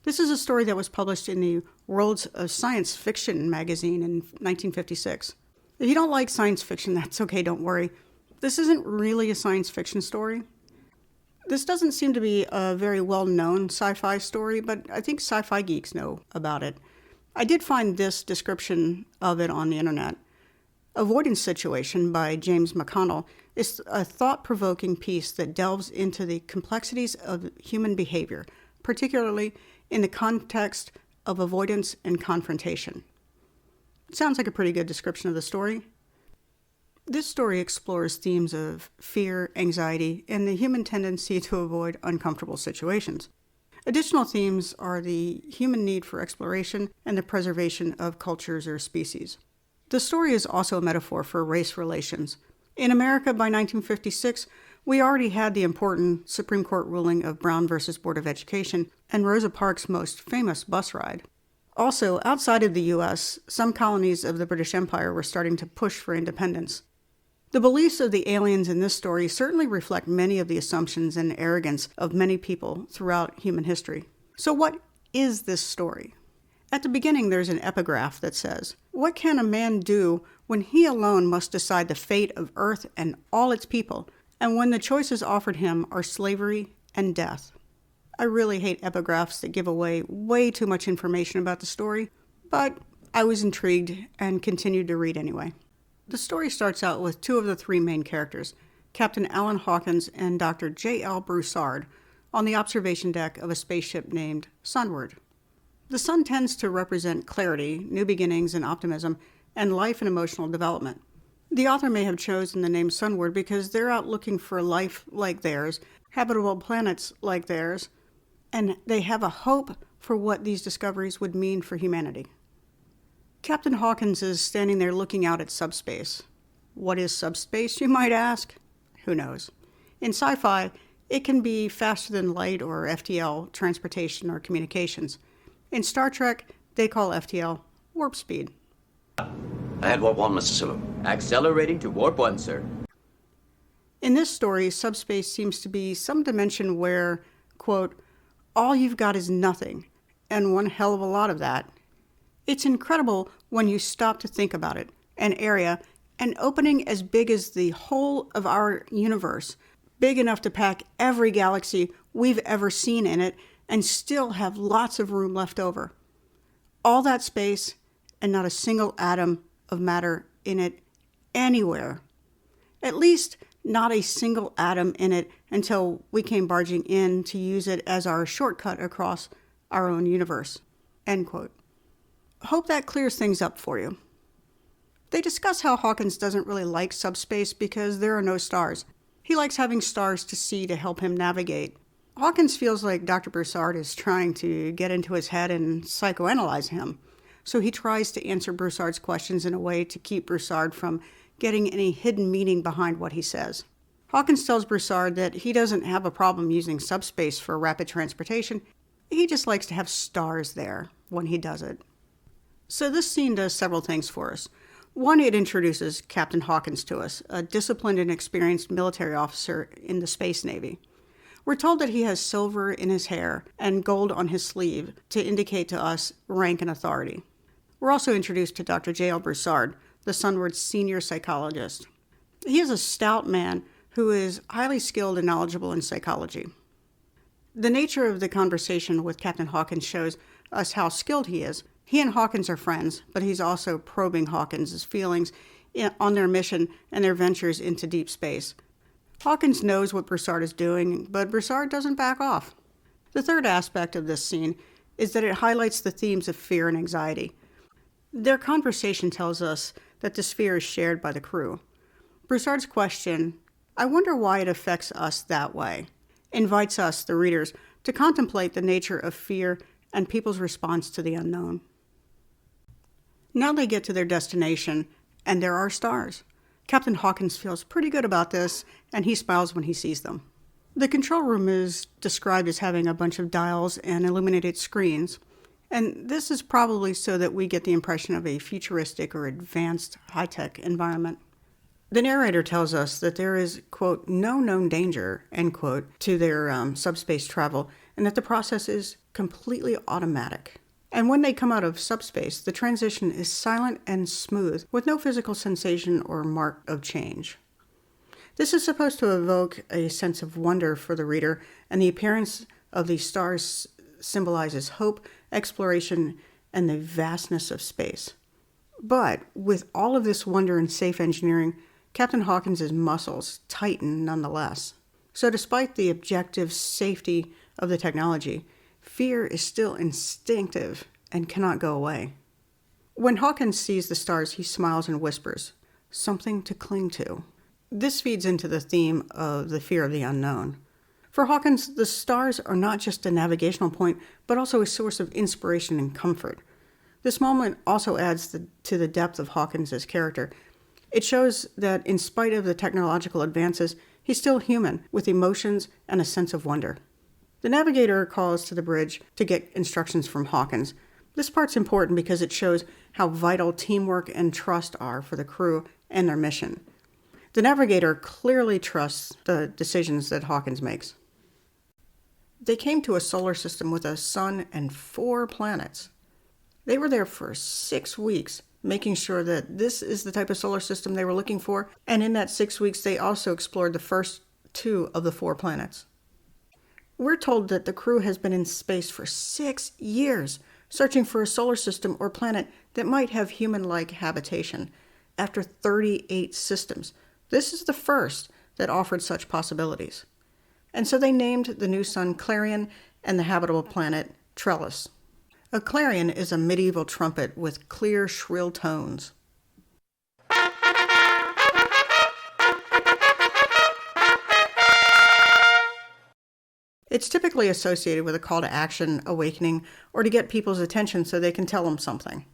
This is a story that was published in the Worlds of Science Fiction magazine in 1956. If you don't like science fiction, that's okay, don't worry. This isn't really a science fiction story. This doesn't seem to be a very well-known sci-fi story, but I think sci-fi geeks know about it. I did find this description of it on the internet. Avoidance Situation by James McConnell is a thought-provoking piece that delves into the complexities of human behavior, particularly in the context of avoidance and confrontation. It sounds like a pretty good description of the story. This story explores themes of fear, anxiety, and the human tendency to avoid uncomfortable situations. Additional themes are the human need for exploration and the preservation of cultures or species. The story is also a metaphor for race relations. In America by 1956, we already had the important Supreme Court ruling of Brown versus Board of Education and Rosa Parks' most famous bus ride. Also, outside of the U.S., some colonies of the British Empire were starting to push for independence. The beliefs of the aliens in this story certainly reflect many of the assumptions and arrogance of many people throughout human history. So what is this story? At the beginning, there's an epigraph that says, "What can a man do when he alone must decide the fate of Earth and all its people, and when the choices offered him are slavery and death?" I really hate epigraphs that give away way too much information about the story, but I was intrigued and continued to read anyway. The story starts out with two of the three main characters, Captain Alan Hawkins and Dr. J.L. Broussard, on the observation deck of a spaceship named Sunward. The sun tends to represent clarity, new beginnings and optimism, and life and emotional development. The author may have chosen the name Sunward because they're out looking for life like theirs, habitable planets like theirs, and they have a hope for what these discoveries would mean for humanity. Captain Hawkins is standing there looking out at subspace. What is subspace, you might ask? Who knows? In sci-fi, it can be faster than light or FTL, transportation or communications. In Star Trek, they call FTL warp speed. Ahead warp 1, Mr. Sulu. Accelerating to warp 1, sir. In this story, subspace seems to be some dimension where, quote, all you've got is nothing, and one hell of a lot of that. It's incredible when you stop to think about it. An area, an opening as big as the whole of our universe, big enough to pack every galaxy we've ever seen in it, and still have lots of room left over. All that space, and not a single atom of matter in it anywhere. At least not a single atom in it until we came barging in to use it as our shortcut across our own universe. End quote. Hope that clears things up for you. They discuss how Hawkins doesn't really like subspace because there are no stars. He likes having stars to see to help him navigate. Hawkins feels like Dr. Broussard is trying to get into his head and psychoanalyze him, so he tries to answer Broussard's questions in a way to keep Broussard from getting any hidden meaning behind what he says. Hawkins tells Broussard that he doesn't have a problem using subspace for rapid transportation. He just likes to have stars there when he does it. So this scene does several things for us. One, it introduces Captain Hawkins to us, a disciplined and experienced military officer in the Space Navy. We're told that he has silver in his hair and gold on his sleeve to indicate to us rank and authority. We're also introduced to Dr. J.L. Broussard, the Sunward's senior psychologist. He is a stout man who is highly skilled and knowledgeable in psychology. The nature of the conversation with Captain Hawkins shows us how skilled he is. He and Hawkins are friends, but he's also probing Hawkins' feelings on their mission and their ventures into deep space. Hawkins knows what Broussard is doing, but Broussard doesn't back off. The third aspect of this scene is that it highlights the themes of fear and anxiety. Their conversation tells us that this fear is shared by the crew. Broussard's question, "I wonder why it affects us that way," invites us, the readers, to contemplate the nature of fear and people's response to the unknown. Now they get to their destination, and there are stars. Captain Hawkins feels pretty good about this, and he smiles when he sees them. The control room is described as having a bunch of dials and illuminated screens, and this is probably so that we get the impression of a futuristic or advanced high-tech environment. The narrator tells us that there is, quote, no known danger, end quote, to their subspace travel, and that the process is completely automatic. And when they come out of subspace, the transition is silent and smooth, with no physical sensation or mark of change. This is supposed to evoke a sense of wonder for the reader, and the appearance of these stars symbolizes hope, exploration, and the vastness of space. But with all of this wonder and safe engineering, Captain Hawkins' muscles tighten nonetheless. So despite the objective safety of the technology, fear is still instinctive and cannot go away. When Hawkins sees the stars, he smiles and whispers, "Something to cling to." This feeds into the theme of the fear of the unknown. For Hawkins, the stars are not just a navigational point, but also a source of inspiration and comfort. This moment also adds to the depth of Hawkins' character. It shows that in spite of the technological advances, he's still human, with emotions and a sense of wonder. The navigator calls to the bridge to get instructions from Hawkins. This part's important because it shows how vital teamwork and trust are for the crew and their mission. The navigator clearly trusts the decisions that Hawkins makes. They came to a solar system with a sun and 4 planets. They were there for 6 weeks, making sure that this is the type of solar system they were looking for, and in that 6 weeks they also explored the first 2 of the 4 planets. We're told that the crew has been in space for 6 years, searching for a solar system or planet that might have human-like habitation. After 38 systems, this is the first that offered such possibilities. And so they named the new sun Clarion and the habitable planet Trellis. A clarion is a medieval trumpet with clear, shrill tones. It's typically associated with a call to action, awakening, or to get people's attention so they can tell them something.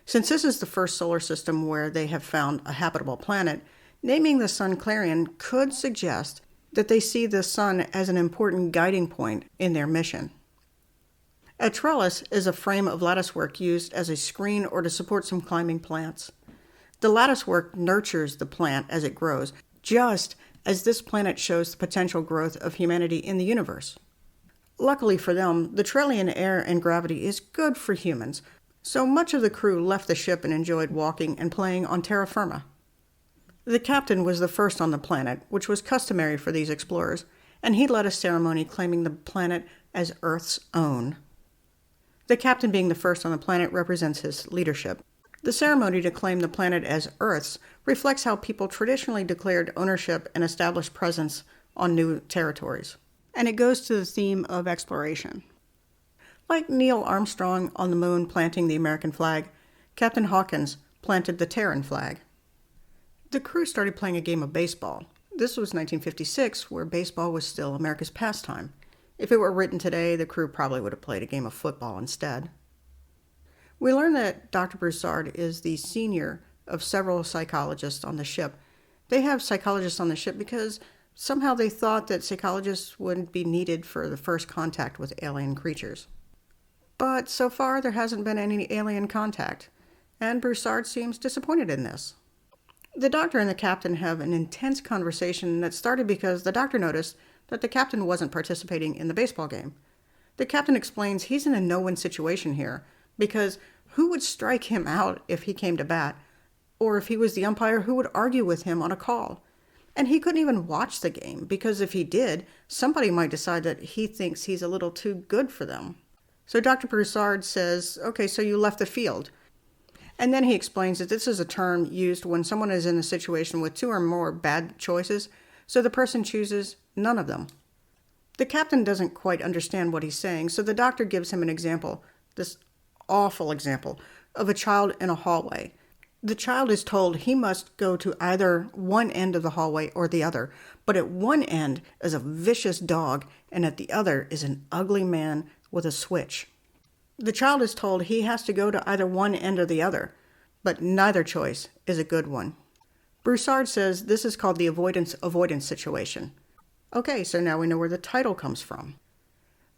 Since this is the first solar system where they have found a habitable planet, naming the sun Clarion could suggest that they see the sun as an important guiding point in their mission. A trellis is a frame of latticework used as a screen or to support some climbing plants. The latticework nurtures the plant as it grows, just as this planet shows the potential growth of humanity in the universe. Luckily for them, the Trellian air and gravity is good for humans, so much of the crew left the ship and enjoyed walking and playing on terra firma. The captain was the first on the planet, which was customary for these explorers, and he led a ceremony claiming the planet as Earth's own. The captain being the first on the planet represents his leadership. The ceremony to claim the planet as Earth's reflects how people traditionally declared ownership and established presence on new territories. And it goes to the theme of exploration. Like Neil Armstrong on the moon planting the American flag, Captain Hawkins planted the Terran flag. The crew started playing a game of baseball. This was 1956, where baseball was still America's pastime. If it were written today, the crew probably would have played a game of football instead. We learn that Dr. Broussard is the senior of several psychologists on the ship. They have psychologists on the ship because somehow they thought that psychologists wouldn't be needed for the first contact with alien creatures. But so far, there hasn't been any alien contact, and Broussard seems disappointed in this. The doctor and the captain have an intense conversation that started because the doctor noticed that the captain wasn't participating in the baseball game. The captain explains he's in a no-win situation here, because who would strike him out if he came to bat? Or if he was the umpire, who would argue with him on a call? And he couldn't even watch the game, because if he did, somebody might decide that he thinks he's a little too good for them. So Dr. Broussard says, okay, so you left the field. And then he explains that this is a term used when someone is in a situation with 2 or more bad choices, so the person chooses none of them. The captain doesn't quite understand what he's saying, so the doctor gives him an example, this awful example, of a child in a hallway. The child is told he must go to either one end of the hallway or the other, but at one end is a vicious dog, and at the other is an ugly man with a switch. The child is told he has to go to either one end or the other, but neither choice is a good one. Broussard says this is called the avoidance situation. Okay, so now we know where the title comes from.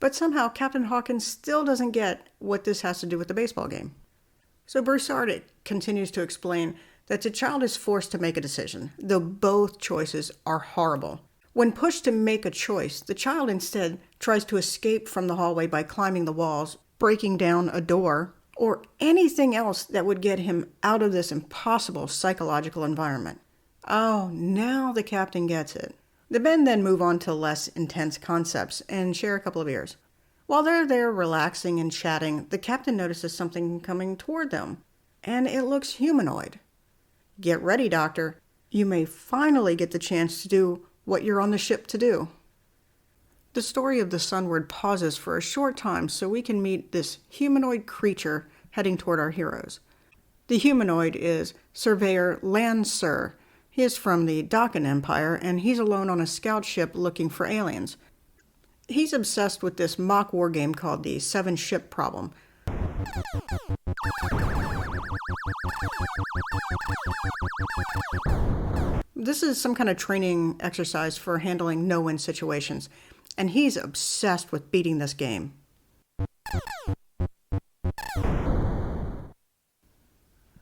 But somehow Captain Hawkins still doesn't get what this has to do with the baseball game. So Broussard continues to explain that the child is forced to make a decision, though both choices are horrible. When pushed to make a choice, the child instead tries to escape from the hallway by climbing the walls, breaking down a door, or anything else that would get him out of this impossible psychological environment. Oh, now the captain gets it. The men then move on to less intense concepts and share a couple of beers. While they're there relaxing and chatting, the captain notices something coming toward them, and it looks humanoid. Get ready, Doctor. You may finally get the chance to do what you're on the ship to do. The story of the Sunward pauses for a short time so we can meet this humanoid creature heading toward our heroes. The humanoid is Surveyor Lan Sur. He is from the Dakan Empire, and he's alone on a scout ship looking for aliens. He's obsessed with this mock war game called the 7-Ship Problem. This is some kind of training exercise for handling no-win situations, and he's obsessed with beating this game.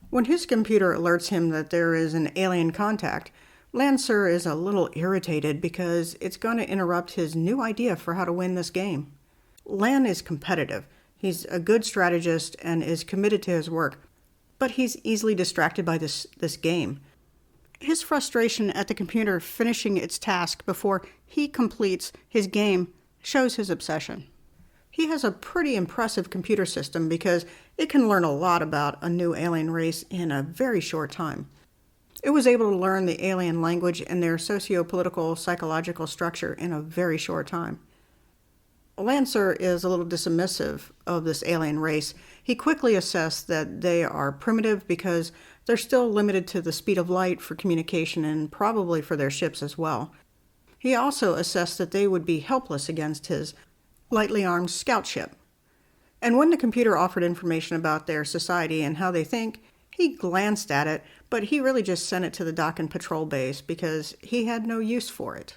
When his computer alerts him that there is an alien contact, Lan Sur is a little irritated because it's going to interrupt his new idea for how to win this game. Lan is competitive. He's a good strategist and is committed to his work, but he's easily distracted by this game. His frustration at the computer finishing its task before he completes his game shows his obsession. He has a pretty impressive computer system because it can learn a lot about a new alien race in a very short time. It was able to learn the alien language and their socio-political psychological structure in a very short time. Lan Sur is a little dismissive of this alien race. He quickly assessed that they are primitive because they're still limited to the speed of light for communication and probably for their ships as well. He also assessed that they would be helpless against his lightly armed scout ship. And when the computer offered information about their society and how they think, he glanced at it, but he really just sent it to the Dakan patrol base because he had no use for it.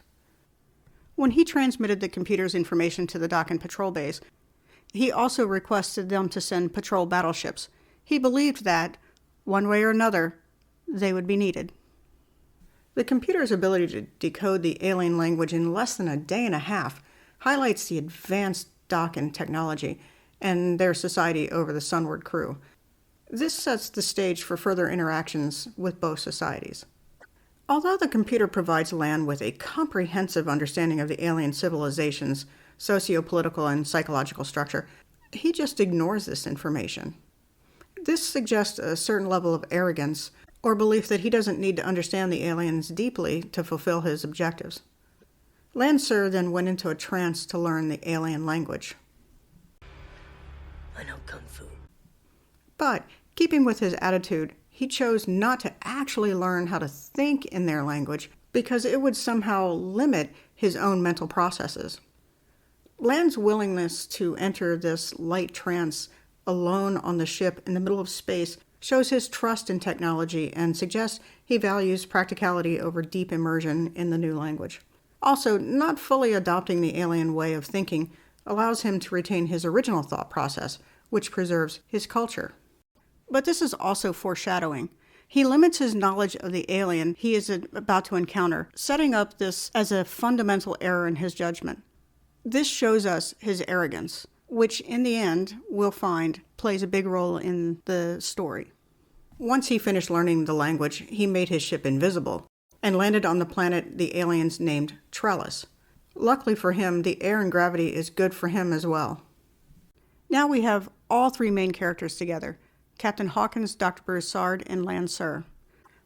When he transmitted the computer's information to the Dakan patrol base, he also requested them to send patrol battleships. He believed that, one way or another, they would be needed. The computer's ability to decode the alien language in less than a day and a half highlights the advanced Dakan technology and their society over the Sunward crew. This sets the stage for further interactions with both societies. Although the computer provides Lan with a comprehensive understanding of the alien civilization's socio-political and psychological structure, he just ignores this information. This suggests a certain level of arrogance or belief that he doesn't need to understand the aliens deeply to fulfill his objectives. Lan Sur then went into a trance to learn the alien language. I know Kung Fu. But, keeping with his attitude, he chose not to actually learn how to think in their language because it would somehow limit his own mental processes. Lan's willingness to enter this light trance alone on the ship in the middle of space shows his trust in technology and suggests he values practicality over deep immersion in the new language. Also, not fully adopting the alien way of thinking allows him to retain his original thought process, which preserves his culture. But this is also foreshadowing. He limits his knowledge of the alien he is about to encounter, setting up this as a fundamental error in his judgment. This shows us his arrogance, which in the end, we'll find, plays a big role in the story. Once he finished learning the language, he made his ship invisible and landed on the planet the aliens named Trellis. Luckily for him, the air and gravity is good for him as well. Now we have all three main characters together, Captain Hawkins, Dr. Broussard, and Lan Sur.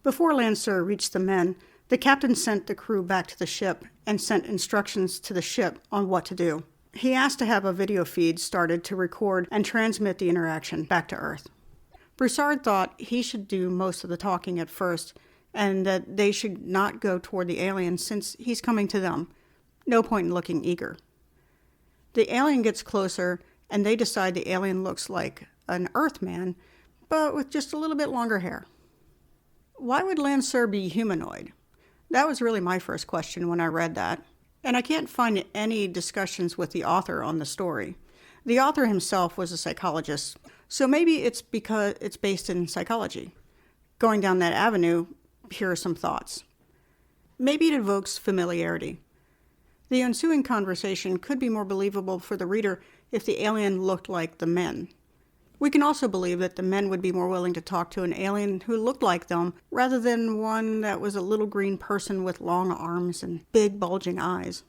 Before Lan Sur reached the men, the captain sent the crew back to the ship and sent instructions to the ship on what to do. He asked to have a video feed started to record and transmit the interaction back to Earth. Broussard thought he should do most of the talking at first, and that they should not go toward the alien since he's coming to them. No point in looking eager. The alien gets closer, and they decide the alien looks like an Earthman, but with just a little bit longer hair. Why would Lan Sur be humanoid? That was really my first question when I read that, and I can't find any discussions with the author on the story. The author himself was a psychologist, so maybe it's because it's based in psychology. Going down that avenue, here are some thoughts. Maybe it evokes familiarity. The ensuing conversation could be more believable for the reader if the alien looked like the men. We can also believe that the men would be more willing to talk to an alien who looked like them rather than one that was a little green person with long arms and big bulging eyes.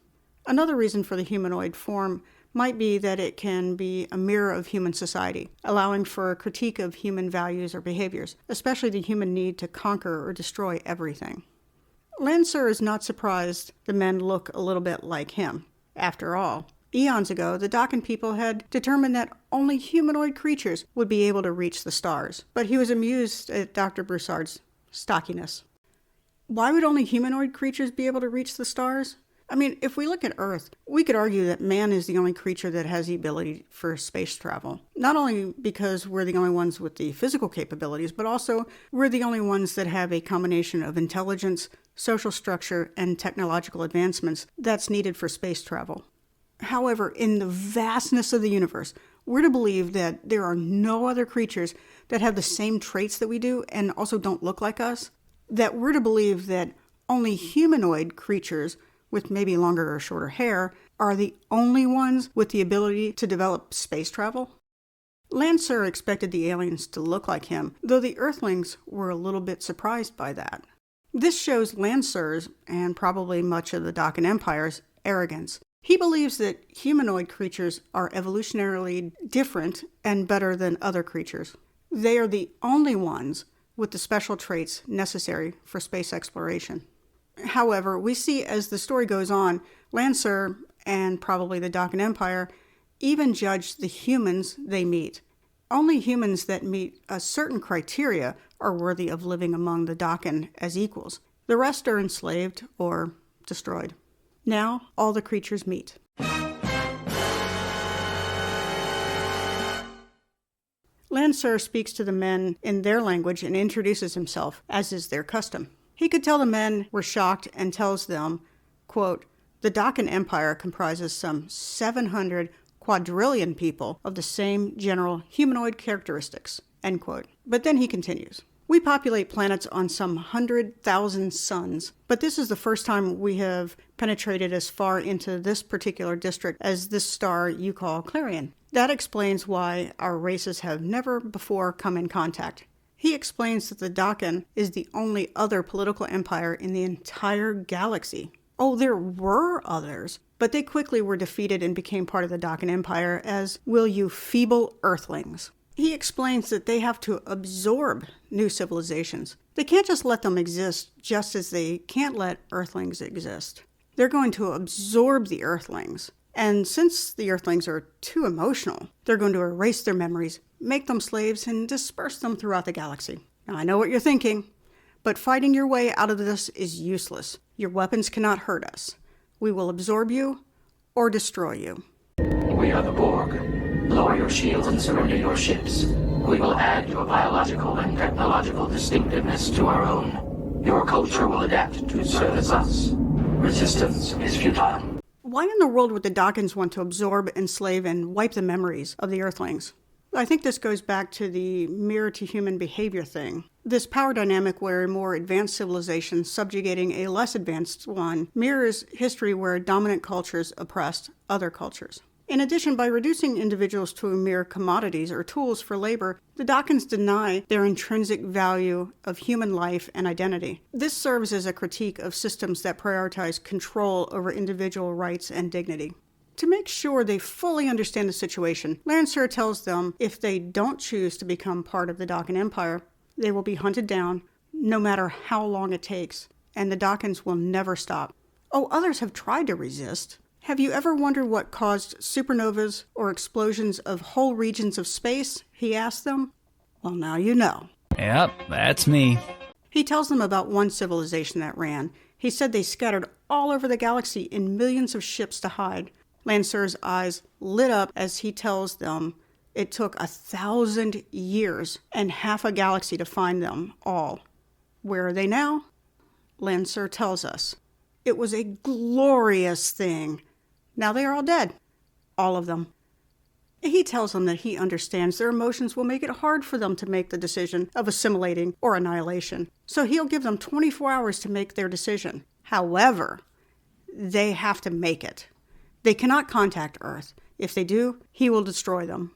Another reason for the humanoid form might be that it can be a mirror of human society, allowing for a critique of human values or behaviors, especially the human need to conquer or destroy everything. Lan Sur is not surprised the men look a little bit like him. After all, eons ago, the Dakin people had determined that only humanoid creatures would be able to reach the stars, but he was amused at Dr. Broussard's stockiness. Why would only humanoid creatures be able to reach the stars? I mean, if we look at Earth, we could argue that man is the only creature that has the ability for space travel. Not only because we're the only ones with the physical capabilities, but also we're the only ones that have a combination of intelligence, social structure, and technological advancements that's needed for space travel. However, in the vastness of the universe, we're to believe that there are no other creatures that have the same traits that we do and also don't look like us. That we're to believe that only humanoid creatures with maybe longer or shorter hair are the only ones with the ability to develop space travel. Lan Sur expected the aliens to look like him, though the Earthlings were a little bit surprised by that. This shows Lan Sur's, and probably much of the Dakin Empire's, arrogance. He believes that humanoid creatures are evolutionarily different and better than other creatures. They are the only ones with the special traits necessary for space exploration. However, we see as the story goes on, Lan Sur, and probably the Dakin Empire, even judge the humans they meet. Only humans that meet a certain criteria are worthy of living among the Dakin as equals. The rest are enslaved or destroyed. Now, all the creatures meet. Lan Sur speaks to the men in their language and introduces himself, as is their custom. He could tell the men were shocked and tells them, quote, "The Dakin Empire comprises some 700 quadrillion people of the same general humanoid characteristics," end quote. But then he continues, "We populate planets on some 100,000 suns, but this is the first time we have penetrated as far into this particular district as this star you call Clarion. That explains why our races have never before come in contact." He explains that the Dakin is the only other political empire in the entire galaxy. Oh, there were others, but they quickly were defeated and became part of the Dakin Empire as, "Will you feeble Earthlings?" He explains that they have to absorb new civilizations. They can't just let them exist, just as they can't let Earthlings exist. They're going to absorb the Earthlings. And since the Earthlings are too emotional, they're going to erase their memories, make them slaves, and disperse them throughout the galaxy. Now, I know what you're thinking, but fighting your way out of this is useless. Your weapons cannot hurt us. We will absorb you or destroy you. We are the Borg. Lower your shields and surrender your ships. We will add your biological and technological distinctiveness to our own. Your culture will adapt to service us. Resistance is futile. Why in the world would the Dakins want to absorb, enslave, and wipe the memories of the Earthlings? I think this goes back to the mirror-to-human behavior thing. This power dynamic where a more advanced civilization subjugating a less advanced one mirrors history where dominant cultures oppressed other cultures. In addition, by reducing individuals to mere commodities or tools for labor, the Dakins deny their intrinsic value of human life and identity. This serves as a critique of systems that prioritize control over individual rights and dignity. To make sure they fully understand the situation, Lan Sur tells them if they don't choose to become part of the Dakin Empire, they will be hunted down, no matter how long it takes, and the Dakins will never stop. Oh, others have tried to resist. Have you ever wondered what caused supernovas or explosions of whole regions of space? He asked them. Well, now you know. Yep, that's me. He tells them about one civilization that ran. He said they scattered all over the galaxy in millions of ships to hide. Lan Sur's eyes lit up as he tells them it took 1,000 years and half a galaxy to find them all. Where are they now? Lan Sur tells us. It was a glorious thing. Now they are all dead. All of them. He tells them that he understands their emotions will make it hard for them to make the decision of assimilating or annihilation. So he'll give them 24 hours to make their decision. However, they have to make it. They cannot contact Earth. If they do, he will destroy them.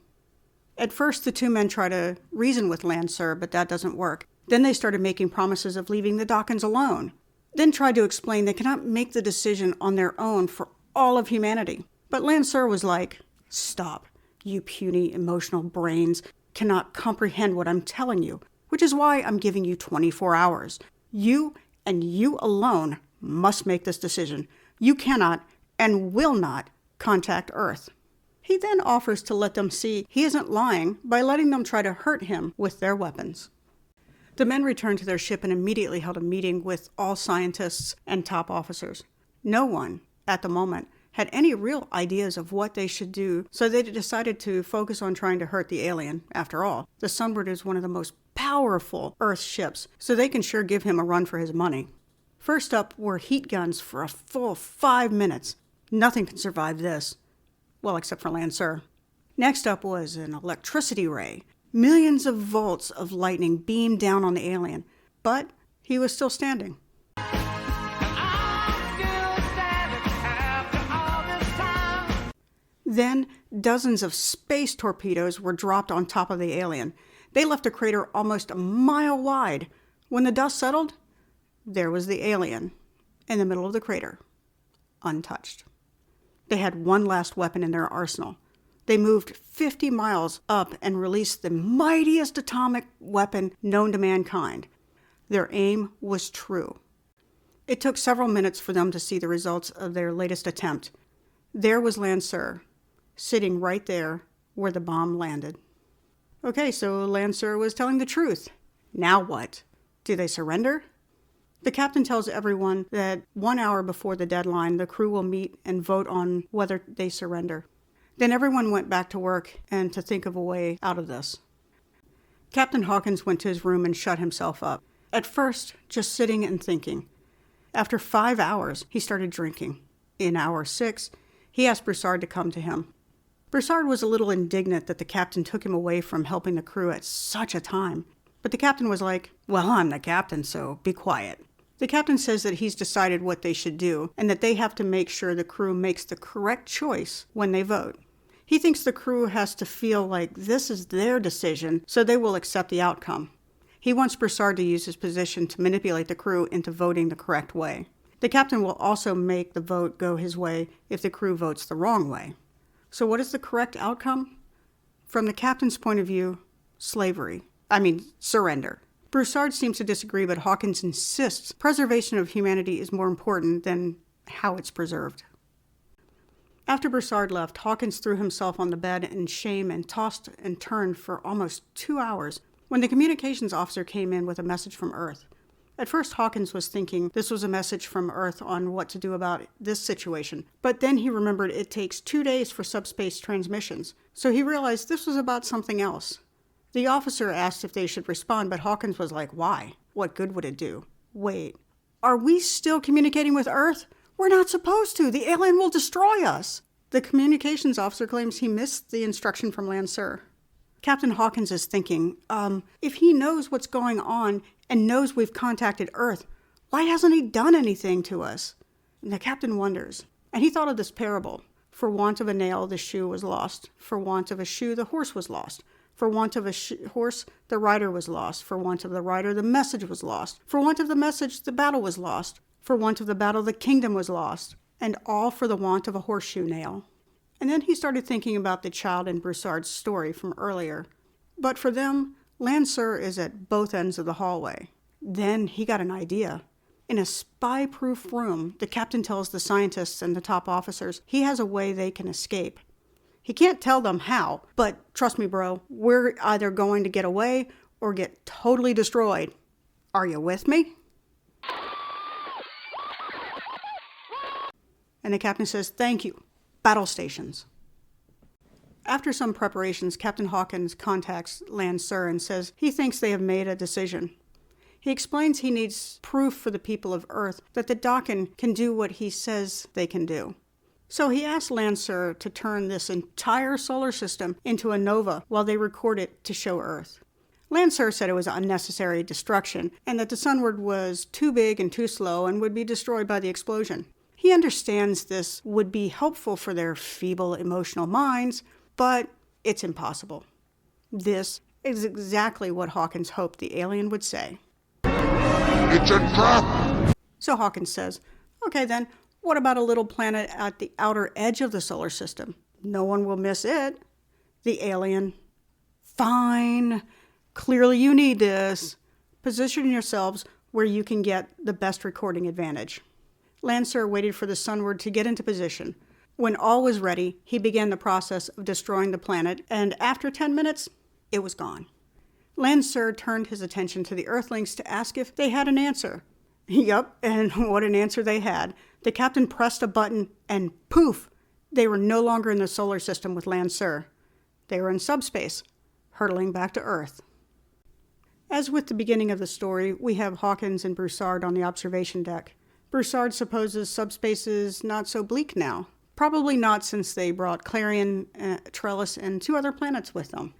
At first, the two men try to reason with Lan Sur, but that doesn't work. Then they started making promises of leaving the Dawkins alone. Then tried to explain they cannot make the decision on their own for all of humanity. But Lan Sur was like, "Stop. You puny, emotional brains cannot comprehend what I'm telling you, which is why I'm giving you 24 hours. You and you alone must make this decision. You cannot and will not contact Earth." He then offers to let them see he isn't lying by letting them try to hurt him with their weapons. The men returned to their ship and immediately held a meeting with all scientists and top officers. No one, at the moment, had any real ideas of what they should do, so they decided to focus on trying to hurt the alien. After all, the Sunward is one of the most powerful Earth ships, so they can sure give him a run for his money. First up were heat guns for a full 5 minutes. Nothing can survive this. Well, except for Lan Sur. Next up was an electricity ray. Millions of volts of lightning beamed down on the alien, but he was still standing. Then, dozens of space torpedoes were dropped on top of the alien. They left a crater almost a mile wide. When the dust settled, there was the alien in the middle of the crater, untouched. They had one last weapon in their arsenal. They moved 50 miles up and released the mightiest atomic weapon known to mankind. Their aim was true. It took several minutes for them to see the results of their latest attempt. There was Lan Sur, sitting right there where the bomb landed. Okay, so Lan Sur was telling the truth. Now what? Do they surrender? The captain tells everyone that 1 hour before the deadline, the crew will meet and vote on whether they surrender. Then everyone went back to work and to think of a way out of this. Captain Hawkins went to his room and shut himself up. At first, just sitting and thinking. After 5 hours, he started drinking. In hour 6, he asked Broussard to come to him. Broussard was a little indignant that the captain took him away from helping the crew at such a time. But the captain was like, "Well, I'm the captain, so be quiet." The captain says that he's decided what they should do and that they have to make sure the crew makes the correct choice when they vote. He thinks the crew has to feel like this is their decision, so they will accept the outcome. He wants Broussard to use his position to manipulate the crew into voting the correct way. The captain will also make the vote go his way if the crew votes the wrong way. So what is the correct outcome? From the captain's point of view, surrender. Broussard seems to disagree, but Hawkins insists preservation of humanity is more important than how it's preserved. After Broussard left, Hawkins threw himself on the bed in shame and tossed and turned for almost 2 hours when the communications officer came in with a message from Earth. At first, Hawkins was thinking this was a message from Earth on what to do about this situation, but then he remembered it takes 2 days for subspace transmissions, so he realized this was about something else. The officer asked if they should respond, but Hawkins was like, "Why? What good would it do? Wait, are we still communicating with Earth? We're not supposed to. The alien will destroy us." The communications officer claims he missed the instruction from Lan Sur. Captain Hawkins is thinking, if he knows what's going on and knows we've contacted Earth, why hasn't he done anything to us? And the captain wonders. And he thought of this parable. For want of a nail, the shoe was lost. For want of a shoe, the horse was lost. For want of a horse, the rider was lost. For want of the rider, the message was lost. For want of the message, the battle was lost. For want of the battle, the kingdom was lost. And all for the want of a horseshoe nail. And then he started thinking about the child in Broussard's story from earlier. But for them, Lan Sur is at both ends of the hallway. Then he got an idea. In a spy-proof room, the captain tells the scientists and the top officers he has a way they can escape. He can't tell them how, but trust me, bro, we're either going to get away or get totally destroyed. Are you with me? And the captain says, "Thank you. Battle stations." After some preparations, Captain Hawkins contacts Lan Sur and says he thinks they have made a decision. He explains he needs proof for the people of Earth that the Dakin can do what he says they can do. So he asks Lan Sur to turn this entire solar system into a nova while they record it to show Earth. Lan Sur said it was unnecessary destruction and that the Sunward was too big and too slow and would be destroyed by the explosion. He understands this would be helpful for their feeble emotional minds, but it's impossible. This is exactly what Hawkins hoped the alien would say. It's a trap! So Hawkins says, okay then, what about a little planet at the outer edge of the solar system? No one will miss it. The alien, fine. Clearly you need this. Position yourselves where you can get the best recording advantage. Lan Sur waited for the Sunward to get into position. When all was ready, he began the process of destroying the planet, and after 10 minutes, it was gone. Lan Sur turned his attention to the Earthlings to ask if they had an answer. Yup, and what an answer they had. The captain pressed a button, and poof! They were no longer in the solar system with Lan Sur. They were in subspace, hurtling back to Earth. As with the beginning of the story, we have Hawkins and Broussard on the observation deck. Broussard supposes subspace is not so bleak now. Probably not, since they brought Clarion, Trellis, and 2 other planets with them.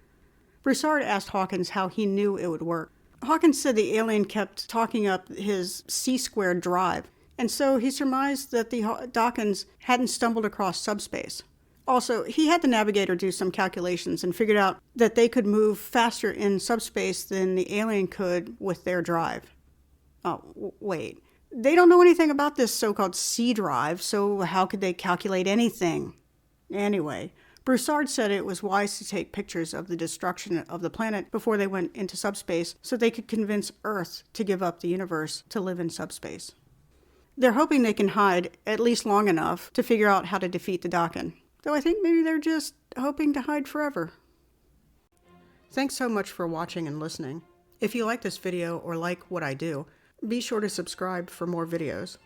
Broussard asked Hawkins how he knew it would work. Hawkins said the alien kept talking up his C-squared drive, and so he surmised that the Dawkins hadn't stumbled across subspace. Also, he had the navigator do some calculations and figured out that they could move faster in subspace than the alien could with their drive. Oh, wait. They don't know anything about this so-called C drive, so how could they calculate anything? Anyway, Broussard said it was wise to take pictures of the destruction of the planet before they went into subspace so they could convince Earth to give up the universe to live in subspace. They're hoping they can hide at least long enough to figure out how to defeat the Dakin. Though I think maybe they're just hoping to hide forever. Thanks so much for watching and listening. If you like this video or like what I do, be sure to subscribe for more videos.